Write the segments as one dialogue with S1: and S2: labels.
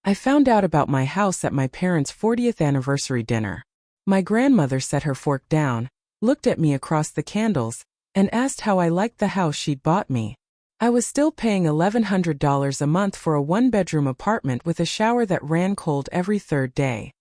S1: I found out about my house at my parents' 40th anniversary dinner. My grandmother set her fork down, looked at me across the candles, and asked how I liked the house she'd bought me. I was still paying $1,100 a month for a one-bedroom apartment with a shower that ran cold every third day.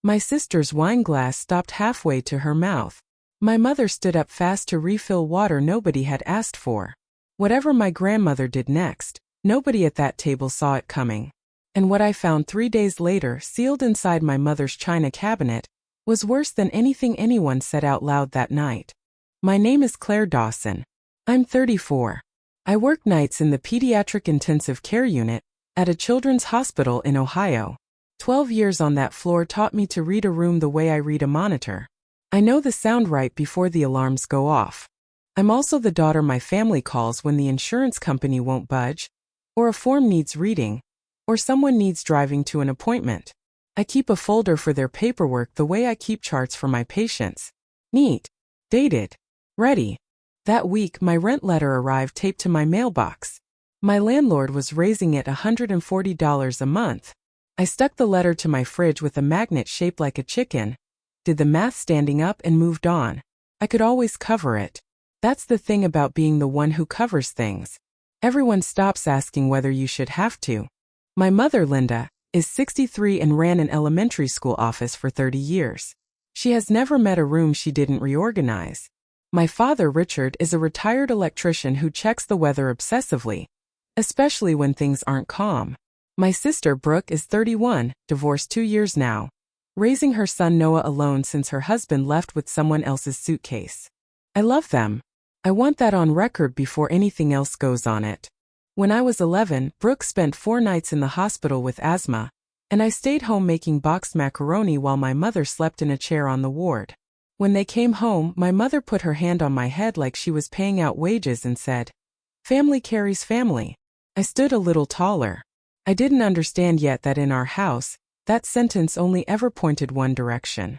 S1: My sister's wine glass stopped halfway to her mouth. My mother stood up fast to refill water nobody had asked for. Whatever my grandmother did next, nobody at that table saw it coming. And what I found 3 days later, sealed inside my mother's china cabinet, was worse than anything anyone said out loud that night. My name is Claire Dawson. I'm 34. I work nights in the pediatric intensive care unit at a children's hospital in Ohio. 12 years on that floor taught me to read a room the way I read a monitor. I know the sound right before the alarms go off. I'm also the daughter my family calls when the insurance company won't budge, or a form needs reading, or someone needs driving to an appointment. I keep a folder for their paperwork the way I keep charts for my patients. Neat. Dated. Ready. That week, my rent letter arrived taped to my mailbox. My landlord was raising it $140 a month. I stuck the letter to my fridge with a magnet shaped like a chicken, did the math standing up and moved on. I could always cover it. That's the thing about being the one who covers things. Everyone stops asking whether you should have to. My mother, Linda, is 63 and ran an elementary school office for 30 years. She has never met a room she didn't reorganize. My father, Richard, is a retired electrician who checks the weather obsessively, especially when things aren't calm. My sister, Brooke, is 31, divorced 2 years now, raising her son Noah alone since her husband left with someone else's suitcase. I love them. I want that on record before anything else goes on it. When I was 11, Brooke spent 4 nights in the hospital with asthma, and I stayed home making boxed macaroni while my mother slept in a chair on the ward. When they came home, my mother put her hand on my head like she was paying out wages and said, "Family carries family." I stood a little taller. I didn't understand yet that in our house, that sentence only ever pointed one direction.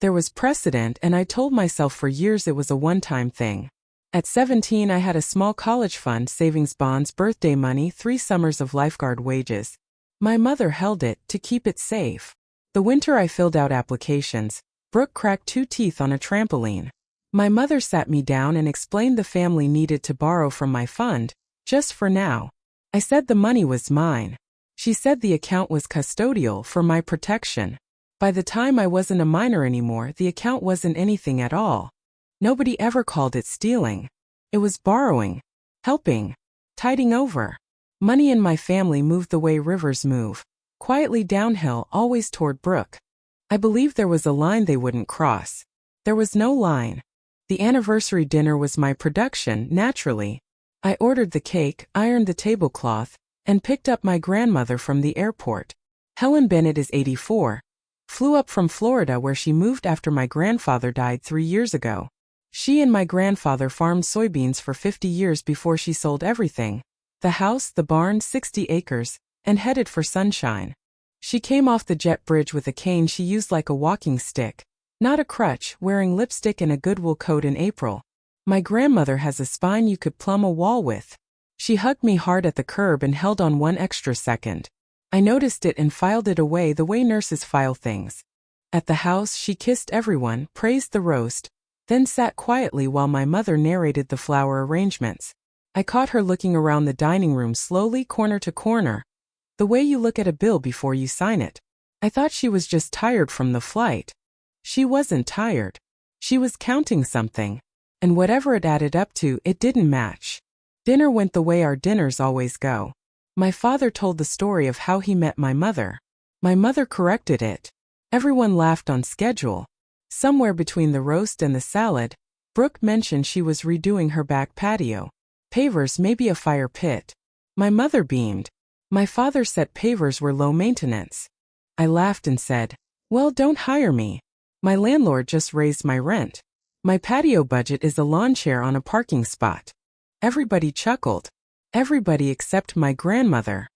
S1: There was precedent, and I told myself for years it was a one-time thing. At 17, I had a small college fund, savings bonds, birthday money, 3 summers of lifeguard wages. My mother held it to keep it safe. The winter I filled out applications. Brooke cracked 2 teeth on a trampoline. My mother sat me down and explained the family needed to borrow from my fund, just for now. I said the money was mine. She said the account was custodial for my protection. By the time I wasn't a minor anymore, the account wasn't anything at all. Nobody ever called it stealing. It was borrowing, helping, tiding over. Money in my family moved the way rivers move, quietly downhill, always toward Brooke. I believed there was a line they wouldn't cross. There was no line. The anniversary dinner was my production, naturally. I ordered the cake, ironed the tablecloth, and picked up my grandmother from the airport. Helen Bennett is 84. Flew up from Florida where she moved after my grandfather died 3 years ago. She and my grandfather farmed soybeans for 50 years before she sold everything. The house, the barn, 60 acres, and headed for sunshine. She came off the jet bridge with a cane she used like a walking stick, not a crutch, wearing lipstick and a Goodwill coat in April. My grandmother has a spine you could plumb a wall with. She hugged me hard at the curb and held on 1 extra second. I noticed it and filed it away the way nurses file things. At the house, she kissed everyone, praised the roast, then sat quietly while my mother narrated the flower arrangements. I caught her looking around the dining room slowly, corner to corner, the way you look at a bill before you sign it. I thought she was just tired from the flight. She wasn't tired. She was counting something, and whatever it added up to, it didn't match. Dinner went the way our dinners always go. My father told the story of how he met my mother. My mother corrected it. Everyone laughed on schedule. Somewhere between the roast and the salad, Brooke mentioned she was redoing her back patio. Pavers, maybe a fire pit. My mother beamed. My father said pavers were low maintenance. I laughed and said, "Well, don't hire me. My landlord just raised my rent. My patio budget is a lawn chair on a parking spot." Everybody chuckled. Everybody except my grandmother.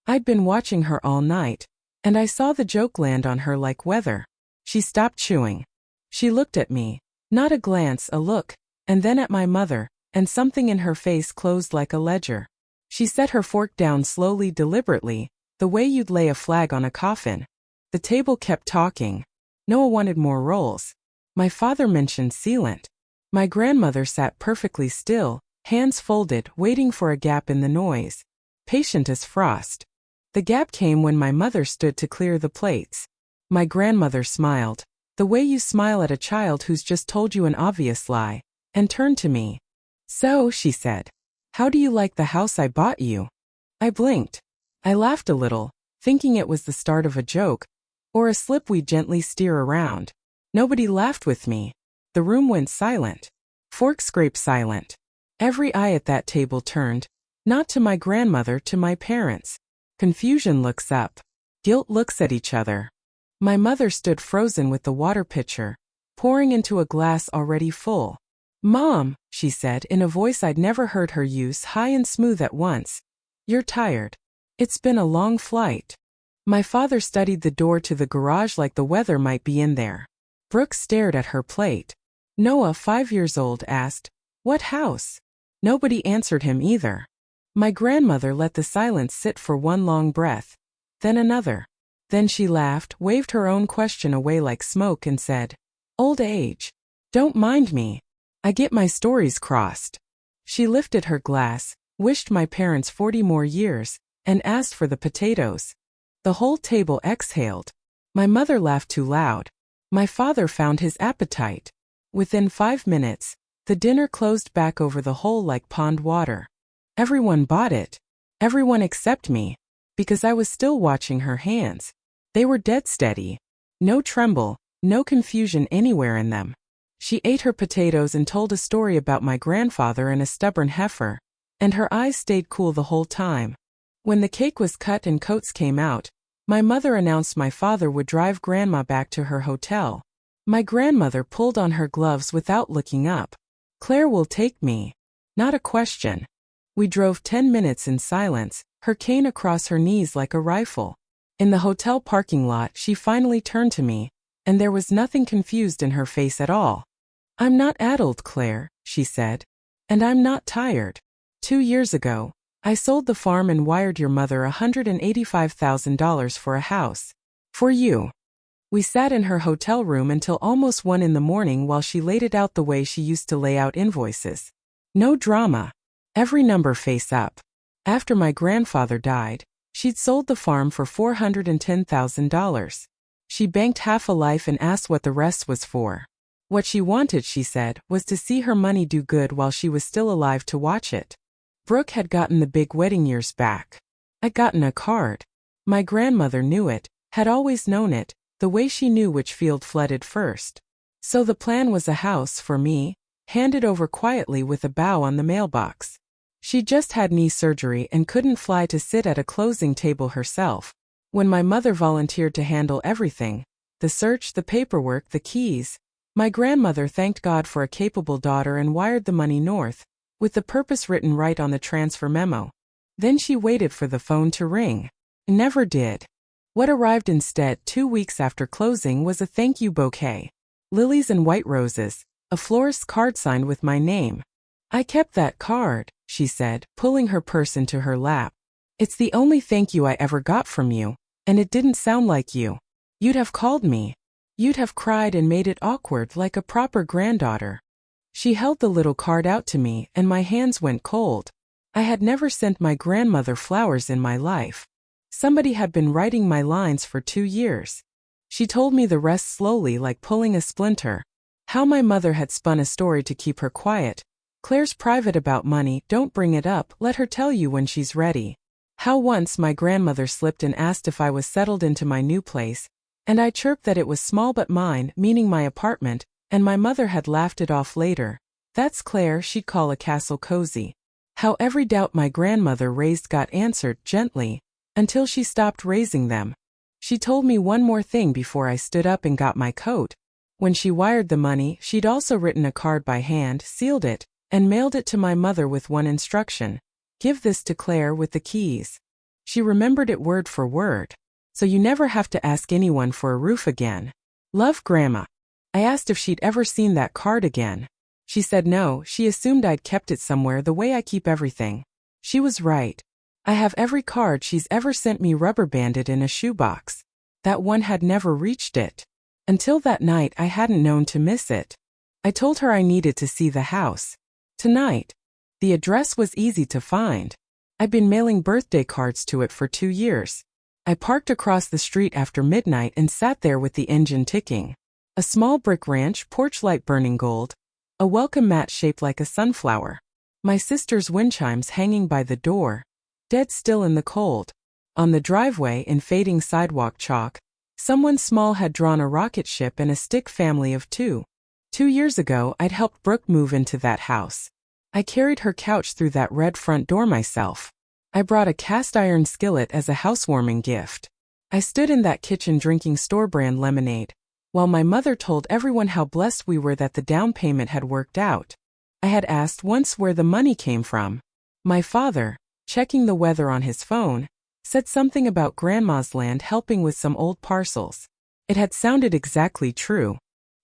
S1: I'd been watching her all night, and I saw the joke land on her like weather. She stopped chewing. She looked at me, not a glance, a look, and then at my mother, and something in her face closed like a ledger. She set her fork down slowly, deliberately, the way you'd lay a flag on a coffin. The table kept talking. Noah wanted more rolls. My father mentioned sealant. My grandmother sat perfectly still, hands folded, waiting for a gap in the noise. Patient as frost. The gap came when my mother stood to clear the plates. My grandmother smiled, the way you smile at a child who's just told you an obvious lie, and turned to me. So, she said, how do you like the house I bought you? I blinked. I laughed a little, thinking it was the start of a joke, or a slip we'd gently steer around. Nobody laughed with me. The room went silent. Fork scraped silent. Every eye at that table turned, not to my grandmother, to my parents. Confusion looks up. Guilt looks at each other. My mother stood frozen with the water pitcher, pouring into a glass already full. Mom, she said in a voice I'd never heard her use, high and smooth at once. You're tired. It's been a long flight. My father studied the door to the garage like the weather might be in there. Brooke stared at her plate. Noah, 5 years old, asked, what house? Nobody answered him either. My grandmother let the silence sit for one long breath, then another. Then she laughed, waved her own question away like smoke, and said, old age. Don't mind me. I get my stories crossed. She lifted her glass, wished my parents 40 more years, and asked for the potatoes. The whole table exhaled. My mother laughed too loud. My father found his appetite. Within 5 minutes, the dinner closed back over the whole like pond water. Everyone bought it. Everyone except me. Because I was still watching her hands. They were dead steady. No tremble, no confusion anywhere in them. She ate her potatoes and told a story about my grandfather and a stubborn heifer, and her eyes stayed cool the whole time. When the cake was cut and coats came out, my mother announced my father would drive Grandma back to her hotel. My grandmother pulled on her gloves without looking up. Claire will take me. Not a question. We drove 10 minutes in silence, her cane across her knees like a rifle. In the hotel parking lot, she finally turned to me, and there was nothing confused in her face at all. I'm not addled, Claire, she said. And I'm not tired. 2 years ago, I sold the farm and wired your mother $185,000 for a house. For you. We sat in her hotel room until almost 1 in the morning while she laid it out the way she used to lay out invoices. No drama. Every number face up. After my grandfather died, she'd sold the farm for $410,000. She banked half a life and asked what the rest was for. What she wanted, she said, was to see her money do good while she was still alive to watch it. Brooke had gotten the big wedding years back. I'd gotten a card. My grandmother knew it, had always known it, the way she knew which field flooded first. So the plan was a house for me, handed over quietly with a bow on the mailbox. She just had knee surgery and couldn't fly to sit at a closing table herself. When my mother volunteered to handle everything, the search, the paperwork, the keys, my grandmother thanked God for a capable daughter and wired the money north, with the purpose written right on the transfer memo. Then she waited for the phone to ring. Never did. What arrived instead 2 weeks after closing was a thank you bouquet. Lilies and white roses, a florist's card signed with my name. I kept that card, she said, pulling her purse into her lap. It's the only thank you I ever got from you, and it didn't sound like you. You'd have called me. You'd have cried and made it awkward like a proper granddaughter. She held the little card out to me and my hands went cold. I had never sent my grandmother flowers in my life. Somebody had been writing my lines for 2 years. She told me the rest slowly like pulling a splinter. How my mother had spun a story to keep her quiet. Claire's private about money, don't bring it up, let her tell you when she's ready. How once my grandmother slipped and asked if I was settled into my new place, and I chirped that it was small but mine, meaning my apartment, and my mother had laughed it off later. That's Claire, she'd call a castle cozy. How every doubt my grandmother raised got answered gently, until she stopped raising them. She told me one more thing before I stood up and got my coat. When she wired the money, she'd also written a card by hand, sealed it, and mailed it to my mother with one instruction. Give this to Claire with the keys. She remembered it word for word. So you never have to ask anyone for a roof again. Love, Grandma. I asked if she'd ever seen that card again. She said no, she assumed I'd kept it somewhere the way I keep everything. She was right. I have every card she's ever sent me rubber banded in a shoebox. That one had never reached it. Until that night I hadn't known to miss it. I told her I needed to see the house. Tonight. The address was easy to find. I'd been mailing birthday cards to it for 2 years. I parked across the street after midnight and sat there with the engine ticking. A small brick ranch, porch light burning gold. A welcome mat shaped like a sunflower. My sister's wind chimes hanging by the door. Dead still in the cold. On the driveway, in fading sidewalk chalk, someone small had drawn a rocket ship and a stick family of 2. 2 years ago, I'd helped Brooke move into that house. I carried her couch through that red front door myself. I brought a cast iron skillet as a housewarming gift. I stood in that kitchen drinking store-brand lemonade, while my mother told everyone how blessed we were that the down payment had worked out. I had asked once where the money came from. My father, checking the weather on his phone, said something about Grandma's land helping with some old parcels. It had sounded exactly true.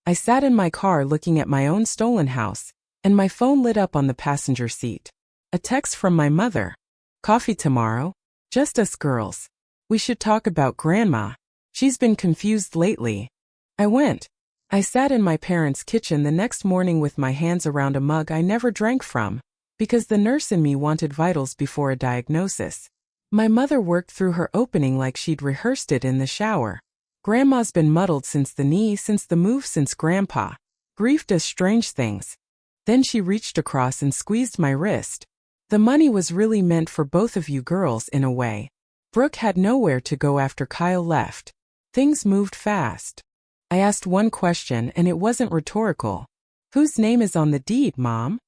S1: I sat in my car looking at my own stolen house, and my phone lit up on the passenger seat. A text from my mother. Coffee tomorrow? Just us girls. We should talk about Grandma. She's been confused lately. I went. I sat in my parents' kitchen the next morning with my hands around a mug I never drank from, because the nurse in me wanted vitals before a diagnosis. My mother worked through her opening like she'd rehearsed it in the shower. Grandma's been muddled since the knee, since the move, since Grandpa. Grief does strange things. Then she reached across and squeezed my wrist. The money was really meant for both of you girls in a way. Brooke had nowhere to go after Kyle left. Things moved fast. I asked one question and it wasn't rhetorical. Whose name is on the deed, Mom?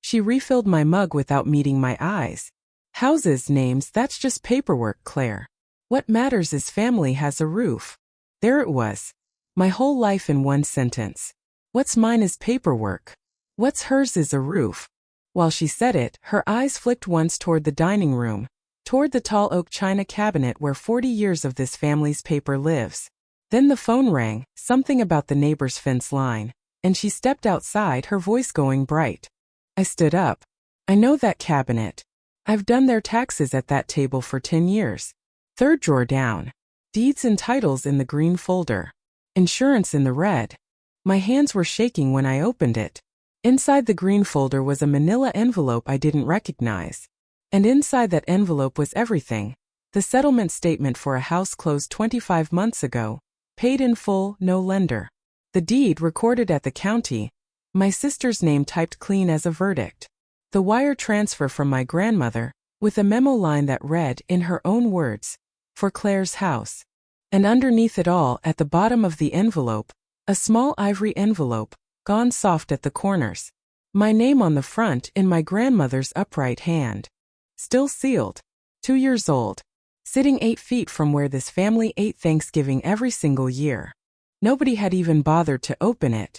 S1: She refilled my mug without meeting my eyes. Houses, names, that's just paperwork, Claire. What matters is family has a roof. There it was. My whole life in one sentence. What's mine is paperwork. What's hers is a roof. While she said it, her eyes flicked once toward the dining room, toward the tall oak china cabinet where 40 years of this family's paper lives. Then the phone rang, something about the neighbor's fence line, and she stepped outside, her voice going bright. I stood up. I know that cabinet. I've done their taxes at that table for 10 years. Third drawer down. Deeds and titles in the green folder. Insurance in the red. My hands were shaking when I opened it. Inside the green folder was a manila envelope I didn't recognize. And inside that envelope was everything. The settlement statement for a house closed 25 months ago. Paid in full, no lender. The deed recorded at the county. My sister's name typed clean as a verdict. The wire transfer from my grandmother, with a memo line that read, in her own words, for Claire's house. And underneath it all, at the bottom of the envelope, a small ivory envelope, gone soft at the corners. My name on the front in my grandmother's upright hand. Still sealed. 2 years old. Sitting 8 feet from where this family ate Thanksgiving every single year. Nobody had even bothered to open it.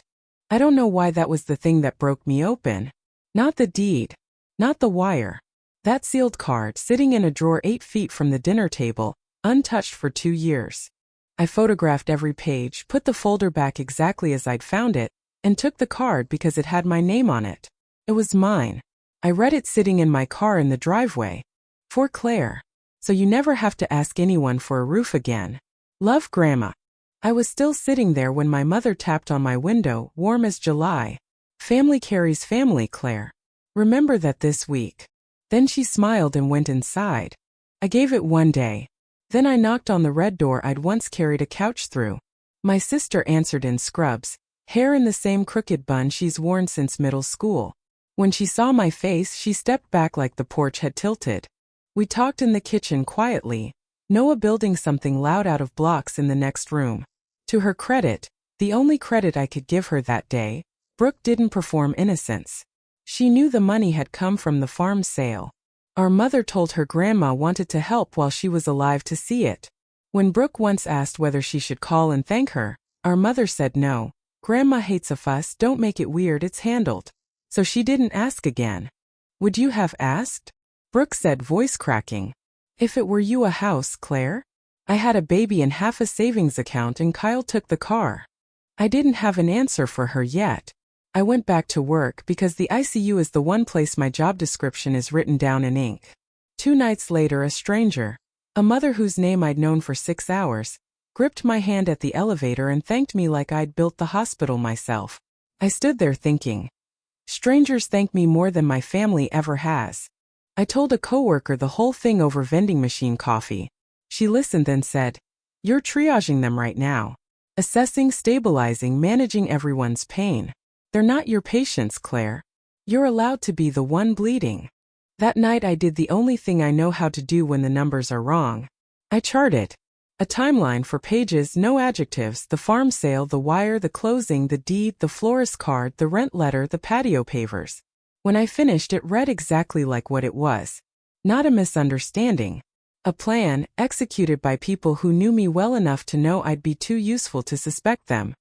S1: I don't know why that was the thing that broke me open. Not the deed. Not the wire. That sealed card sitting in a drawer 8 feet from the dinner table, untouched for 2 years. I photographed every page, put the folder back exactly as I'd found it, and took the card because it had my name on it. It was mine. I read it sitting in my car in the driveway. For Claire. So you never have to ask anyone for a roof again. Love, Grandma. I was still sitting there when my mother tapped on my window, warm as July. Family carries family, Claire. Remember that this week. Then she smiled and went inside. I gave it 1 day. Then I knocked on the red door I'd once carried a couch through. My sister answered in scrubs, hair in the same crooked bun she's worn since middle school. When she saw my face, she stepped back like the porch had tilted. We talked in the kitchen quietly, Noah building something loud out of blocks in the next room. To her credit, the only credit I could give her that day, Brooke didn't perform innocence. She knew the money had come from the farm sale. Our mother told her grandma wanted to help while she was alive to see it. When Brooke once asked whether she should call and thank her, our mother said no. Grandma hates a fuss, don't make it weird, it's handled. So she didn't ask again. Would you have asked? Brooke said, voice cracking. If it were you a house, Claire? I had a baby and half a savings account and Kyle took the car. I didn't have an answer for her yet. I went back to work because the ICU is the one place my job description is written down in ink. 2 nights later, a stranger, a mother whose name I'd known for 6 hours, gripped my hand at the elevator and thanked me like I'd built the hospital myself. I stood there thinking, strangers thank me more than my family ever has. I told a coworker the whole thing over vending machine coffee. She listened, then said, "You're triaging them right now. Assessing, stabilizing, managing everyone's pain. They're not your patients, Claire. You're allowed to be the one bleeding." That night I did the only thing I know how to do when the numbers are wrong. I charted a timeline for pages, no adjectives, the farm sale, the wire, the closing, the deed, the florist card, the rent letter, the patio pavers. When I finished, it read exactly like what it was. Not a misunderstanding. A plan, executed by people who knew me well enough to know I'd be too useful to suspect them.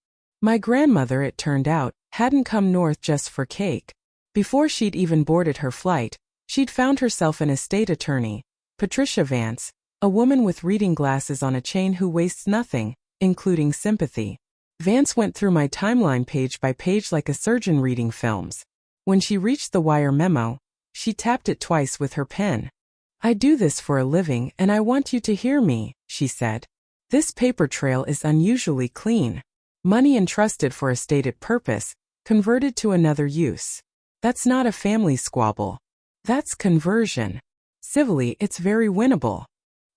S1: My grandmother, it turned out, hadn't come north just for cake. Before she'd even boarded her flight, she'd found herself an estate attorney, Patricia Vance, a woman with reading glasses on a chain who wastes nothing, including sympathy. Vance went through my timeline page by page like a surgeon reading films. When she reached the wire memo, she tapped it twice with her pen. "I do this for a living and I want you to hear me," she said. "This paper trail is unusually clean. Money entrusted for a stated purpose, converted to another use. That's not a family squabble. That's conversion. Civilly, it's very winnable."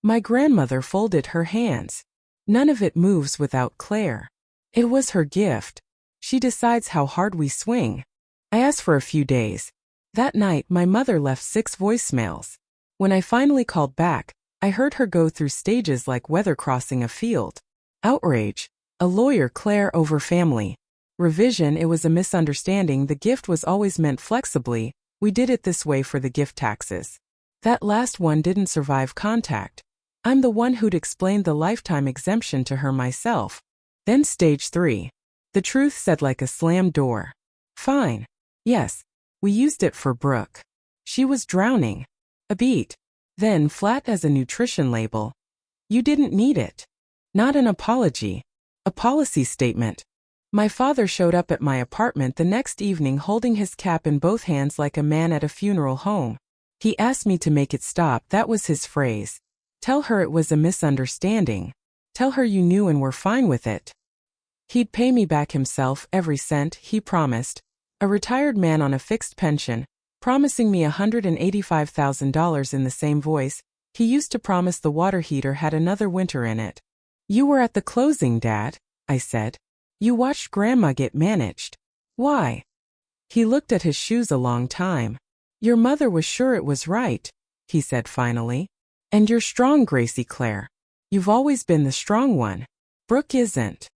S1: My grandmother folded her hands. "None of it moves without Claire. It was her gift. She decides how hard we swing." I asked for a few days. That night, my mother left 6 voicemails. When I finally called back, I heard her go through stages like weather crossing a field. Outrage. A lawyer, Claire, over family. Revision, it was a misunderstanding, the gift was always meant flexibly, we did it this way for the gift taxes. That last one didn't survive contact. I'm the one who'd explained the lifetime exemption to her myself. Then stage 3. The truth said like a slammed door. "Fine. Yes. We used it for Brooke. She was drowning." A beat. Then flat as a nutrition label. "You didn't need it." Not an apology. A policy statement. My father showed up at my apartment the next evening holding his cap in both hands like a man at a funeral home. He asked me to make it stop, that was his phrase. "Tell her it was a misunderstanding. Tell her you knew and were fine with it." He'd pay me back himself, every cent, he promised. A retired man on a fixed pension, promising me $185,000 in the same voice, he used to promise the water heater had another winter in it. "You were at the closing, Dad," I said. "You watched Grandma get managed. Why?" He looked at his shoes a long time. "Your mother was sure it was right," he said finally. "And you're strong, Gracie Claire. You've always been the strong one. Brooke isn't."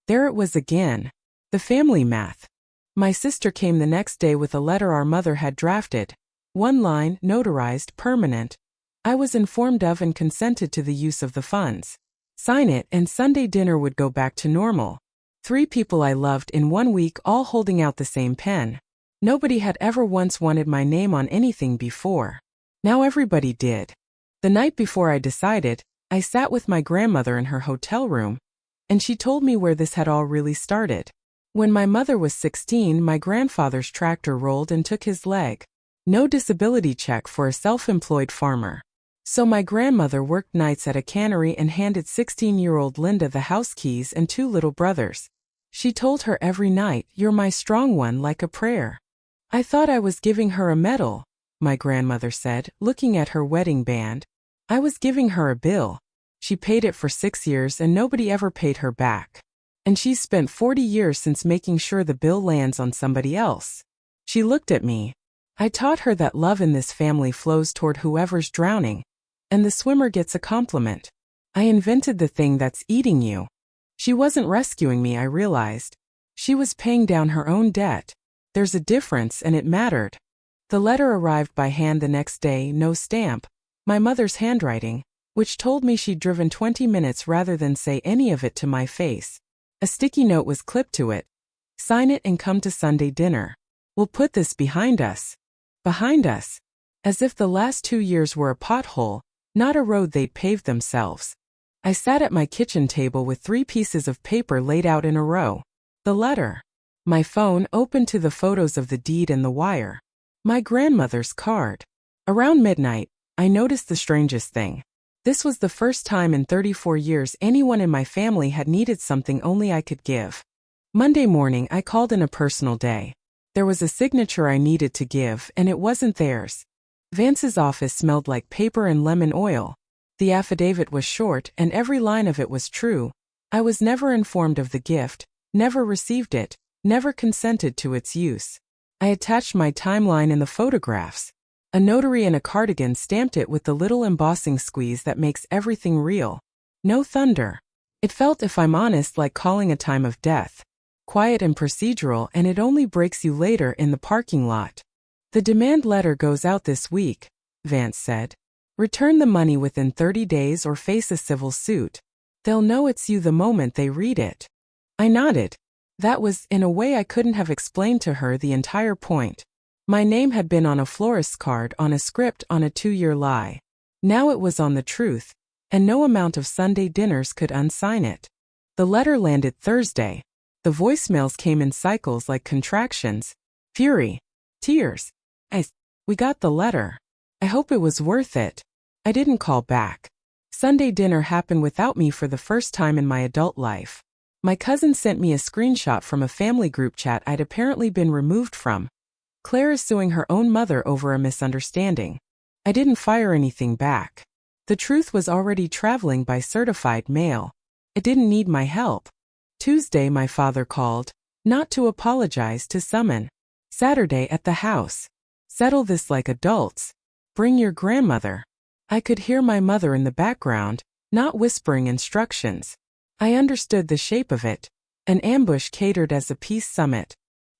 S1: There it was again. The family math. My sister came the next day with a letter our mother had drafted. 1 line, notarized, permanent. I was informed of and consented to the use of the funds. Sign it and Sunday dinner would go back to normal. 3 people I loved in 1 week all holding out the same pen. Nobody had ever once wanted my name on anything before. Now everybody did. The night before I decided, I sat with my grandmother in her hotel room, and she told me where this had all really started. When my mother was 16, my grandfather's tractor rolled and took his leg. No disability check for a self-employed farmer. So my grandmother worked nights at a cannery and handed 16-year-old Linda the house keys and 2 little brothers. She told her every night, "You're my strong one," like a prayer. I thought I was giving her a medal, my grandmother said, looking at her wedding band. I was giving her a bill. She paid it for 6 years and nobody ever paid her back. And she's spent 40 years since making sure the bill lands on somebody else. She looked at me. I taught her that love in this family flows toward whoever's drowning, and the swimmer gets a compliment. I invented the thing that's eating you. She wasn't rescuing me, I realized. She was paying down her own debt. There's a difference, and it mattered. The letter arrived by hand the next day, no stamp. My mother's handwriting, which told me she'd driven 20 minutes rather than say any of it to my face. A sticky note was clipped to it. "Sign it and come to Sunday dinner. We'll put this behind us." Behind us. As if the last 2 years were a pothole, not a road they'd paved themselves. I sat at my kitchen table with 3 pieces of paper laid out in a row. The letter. My phone open to the photos of the deed and the wire. My grandmother's card. Around midnight, I noticed the strangest thing. This was the first time in 34 years anyone in my family had needed something only I could give. Monday morning, I called in a personal day. There was a signature I needed to give, and it wasn't theirs. Vance's office smelled like paper and lemon oil. The affidavit was short, and every line of it was true. I was never informed of the gift, never received it, never consented to its use. I attached my timeline and the photographs. A notary in a cardigan stamped it with the little embossing squeeze that makes everything real. No thunder. It felt, if I'm honest, like calling a time of death. Quiet and procedural, and it only breaks you later in the parking lot. The demand letter goes out this week, Vance said. Return the money within 30 days or face a civil suit. They'll know it's you the moment they read it. I nodded. That was, in a way, I couldn't have explained to her the entire point. My name had been on a florist's card, on a script, on a 2-year lie. Now it was on the truth, and no amount of Sunday dinners could unsign it. The letter landed Thursday. The voicemails came in cycles like contractions. Fury. Tears. We got the letter. I hope it was worth it. I didn't call back. Sunday dinner happened without me for the first time in my adult life. My cousin sent me a screenshot from a family group chat I'd apparently been removed from. Claire is suing her own mother over a misunderstanding. I didn't fire anything back. The truth was already traveling by certified mail. It didn't need my help. Tuesday my father called, not to apologize, to summon. Saturday at the house. Settle this like adults. Bring your grandmother. I could hear my mother in the background, not whispering instructions. I understood the shape of it. An ambush catered as a peace summit.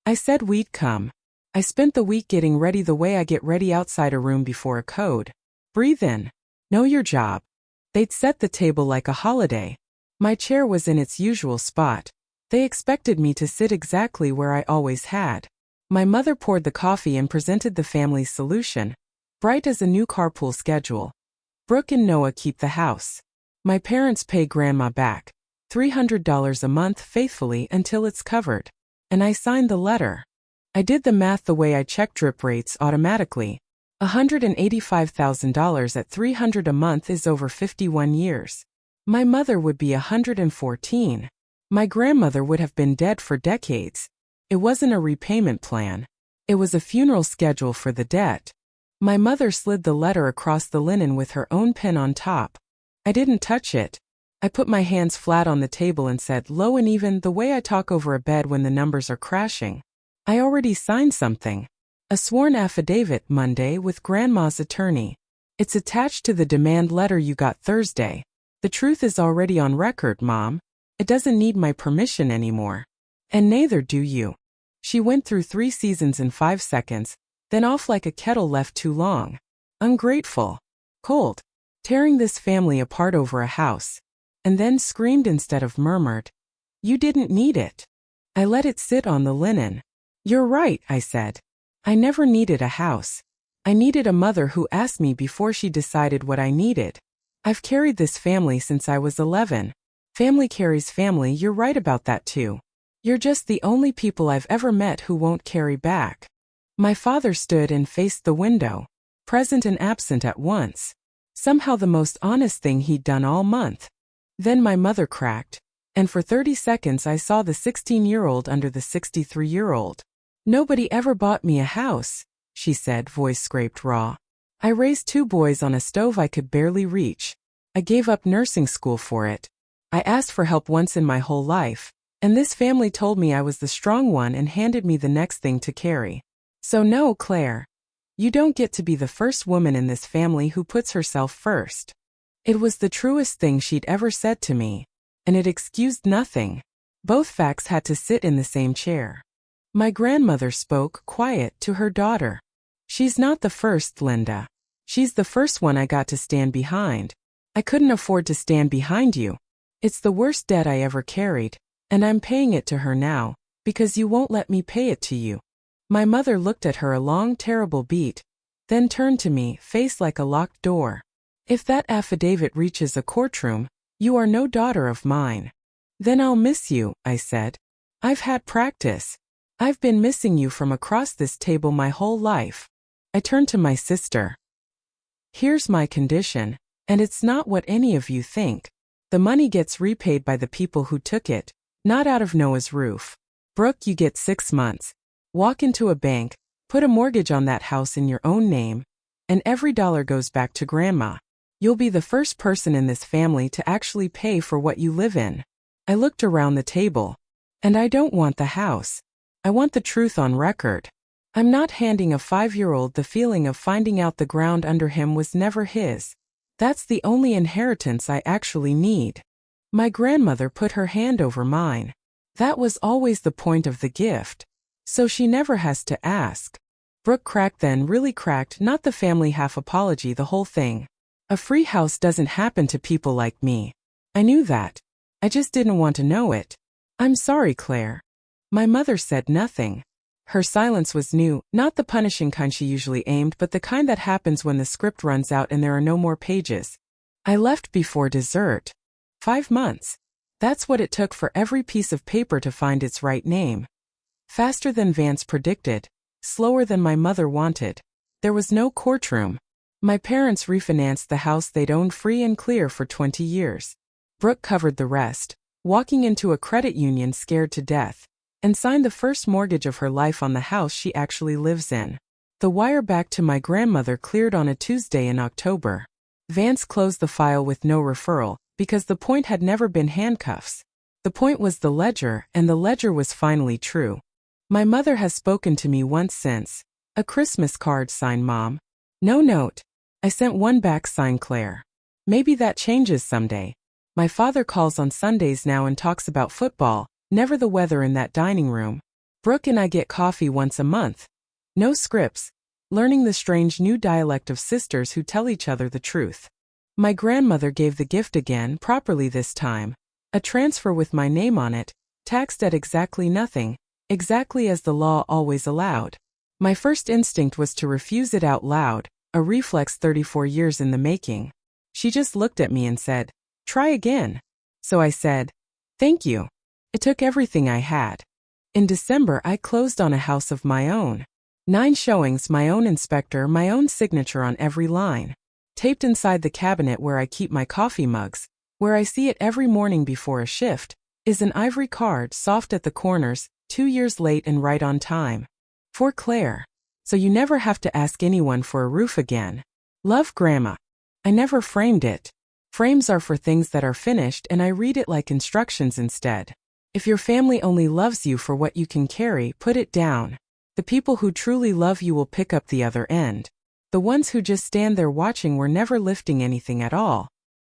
S1: I said we'd come. I spent the week getting ready the way I get ready outside a room before a code. Breathe in. Know your job. They'd set the table like a holiday. My chair was in its usual spot. They expected me to sit exactly where I always had. My mother poured the coffee and presented the family's solution. Bright as a new carpool schedule. Brooke and Noah keep the house. My parents pay Grandma back $300 a month faithfully until it's covered. And I signed the letter. I did the math the way I check drip rates automatically. $185,000 at $300 a month is over 51 years. My mother would be 114. My grandmother would have been dead for decades. It wasn't a repayment plan. It was a funeral schedule for the debt. My mother slid the letter across the linen with her own pen on top. I didn't touch it. I put my hands flat on the table and said, low and even, the way I talk over a bed when the numbers are crashing. I already signed something. A sworn affidavit Monday with Grandma's attorney. It's attached to the demand letter you got Thursday. The truth is already on record, Mom. It doesn't need my permission anymore. And neither do you. She went through 3 seasons in 5 seconds, then off like a kettle left too long. Ungrateful. Cold. Tearing this family apart over a house. And then screamed instead of murmured. You didn't need it. I let it sit on the linen. You're right, I said. I never needed a house. I needed a mother who asked me before she decided what I needed. I've carried this family since I was 11. Family carries family, you're right about that too. You're just the only people I've ever met who won't carry back. My father stood and faced the window, present and absent at once. Somehow the most honest thing he'd done all month. Then my mother cracked, and for 30 seconds I saw the 16-year-old under the 63-year-old. Nobody ever bought me a house, she said, voice scraped raw. I raised 2 boys on a stove I could barely reach. I gave up nursing school for it. I asked for help once in my whole life, and this family told me I was the strong one and handed me the next thing to carry. So no, Claire. You don't get to be the first woman in this family who puts herself first. It was the truest thing she'd ever said to me, and it excused nothing. Both facts had to sit in the same chair. My grandmother spoke, quiet, to her daughter. She's not the first, Linda. She's the first one I got to stand behind. I couldn't afford to stand behind you. It's the worst debt I ever carried, and I'm paying it to her now, because you won't let me pay it to you. My mother looked at her a long, terrible beat, then turned to me, face like a locked door. If that affidavit reaches a courtroom, you are no daughter of mine. Then I'll miss you, I said. I've had practice. I've been missing you from across this table my whole life. I turned to my sister. Here's my condition, and it's not what any of you think. The money gets repaid by the people who took it, not out of Noah's roof. Brooke, you get 6 months. Walk into a bank, put a mortgage on that house in your own name, and every dollar goes back to Grandma. You'll be the first person in this family to actually pay for what you live in. I looked around the table. And I don't want the house. I want the truth on record. I'm not handing a 5-year-old the feeling of finding out the ground under him was never his. That's the only inheritance I actually need. My grandmother put her hand over mine. That was always the point of the gift. So she never has to ask. Brooke cracked, then really cracked, not the family half apology, the whole thing. A free house doesn't happen to people like me. I knew that. I just didn't want to know it. I'm sorry, Claire. My mother said nothing. Her silence was new, not the punishing kind she usually aimed, but the kind that happens when the script runs out and there are no more pages. I left before dessert. 5 months. That's what it took for every piece of paper to find its right name. Faster than Vance predicted, slower than my mother wanted. There was no courtroom. My parents refinanced the house they'd owned free and clear for 20 years. Brooke covered the rest, walking into a credit union scared to death, and signed the first mortgage of her life on the house she actually lives in. The wire back to my grandmother cleared on a Tuesday in October. Vance closed the file with no referral, because the point had never been handcuffs. The point was the ledger, and the ledger was finally true. My mother has spoken to me once since. A Christmas card, signed Mom. No note. I sent one back, signed Claire. Maybe that changes someday. My father calls on Sundays now and talks about football, never the weather in that dining room. Brooke and I get coffee once a month. No scripts, learning the strange new dialect of sisters who tell each other the truth. My grandmother gave the gift again, properly this time. A transfer with my name on it, taxed at exactly nothing, exactly as the law always allowed. My first instinct was to refuse it out loud, a reflex 34 years in the making. She just looked at me and said, "Try again." So I said, "Thank you." It took everything I had. In December, I closed on a house of my own. 9 showings, my own inspector, my own signature on every line. Taped inside the cabinet where I keep my coffee mugs, where I see it every morning before a shift, is an ivory card, soft at the corners, 2 years late and right on time. For Claire. So you never have to ask anyone for a roof again. Love, Grandma. I never framed it. Frames are for things that are finished, and I read it like instructions instead. If your family only loves you for what you can carry, put it down. The people who truly love you will pick up the other end. The ones who just stand there watching were never lifting anything at all.